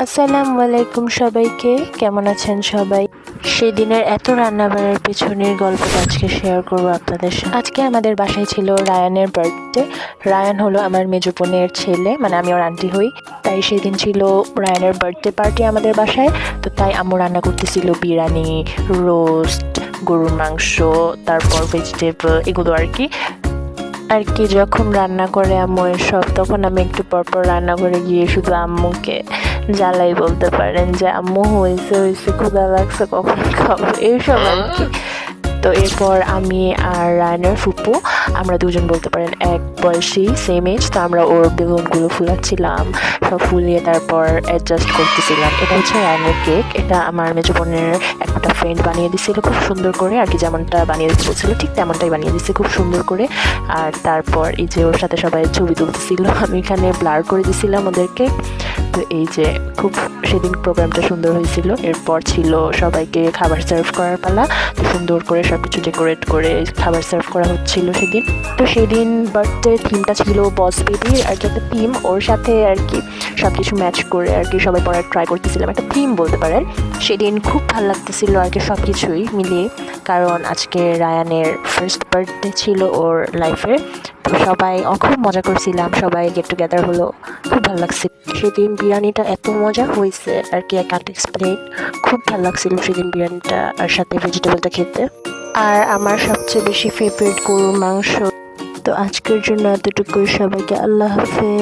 আসসালামু আলাইকুম সবাইকে, কেমন আছেন সবাই? সেদিনের এত রান্নাবাড়ার পেছনের গল্পটা আজকে শেয়ার করবো আপনাদের সাথে। আজকে আমাদের বাসায় ছিল রায়ানের বার্থডে। রায়ান হলো আমার মেজো বোনের ছেলে, মানে আমি ওর আন্টি হই। তাই সেদিন ছিল রায়ানের বার্থডে পার্টি আমাদের বাসায়। তো তাই আম্মু রান্না করতেছিল বিরিয়ানি, রোস্ট, গরুর মাংস, তারপর ভেজিটেবল, এগুলো আর কি যখন রান্না করে আম্মু এসব, তখন আমি একটু পরপর রান্না করে গিয়ে শুধু আম্মুকে জ্বালাই বলতে পারেন যে আম্মু হয়েছে ক্ষুধা লাগছে, কখন খাবো, এইসব আর কি। তো এরপর আমি আর রায়নের ফুপু, আমরা দুজন বলতে পারেন এক বয়সী, সেম এজ। তো আমরা ওর বেলুনগুলো ফুলাচ্ছিলাম, সব ফুলিয়ে তারপর অ্যাডজাস্ট করতেছিলাম। এটা হচ্ছে রায়নের কেক। এটা আমার মেজো বোনের একটা ফ্রেন্ড বানিয়ে দিছিল খুব সুন্দর করে, আর কি যেমনটা বানিয়ে দিতে বলছিল ঠিক তেমনটাই বানিয়ে দিচ্ছে খুব সুন্দর করে। আর তারপর এই যে ওর সাথে সবাই ছবি তুলতেছিল, আমি এখানে ব্লার করে দিছিলাম ওদেরকে। তো এই যে খুব সেদিন প্রোগ্রামটা সুন্দর হয়েছিল। এরপর ছিল সবাইকে খাবার সার্ভ করার পালা। তো সুন্দর করে সব কিছু ডেকোরেট করে খাবার সার্ভ করা হচ্ছিল সেদিন। তো সেদিন বার্থডে থিমটা ছিল বস বেবির, আর একটা থিম ওর সাথে আর কি সব কিছু ম্যাচ করে আর কি সবাই পরে ট্রাই করতেছিলাম, একটা থিম বলতে পারেন। সেদিন খুব ভালো লাগতেছিল আর কি সব কিছুই মিলিয়ে, কারণ আজকে রায়ানের ফার্স্ট বার্থডে ছিল ওর লাইফের। তো সবাই খুব মজা করছিলাম, সবাই গেট টুগেদার হলো, খুব ভালো লাগছে। সেদিন বিরিয়ানিটা এত মজা হয়েছে আর কি, আই ক্যান্ট এক্সপ্লেন। খুব ভালো লাগছিল সেদিন বিরিয়ানিটা আর সাথে ভেজিটেবলটা খেতে। আর আমার সবচেয়ে বেশি ফেভারিট গরুর মাংস। তো আজকের জন্য এতটুকু, সবাইকে আল্লাহ হাফেজ।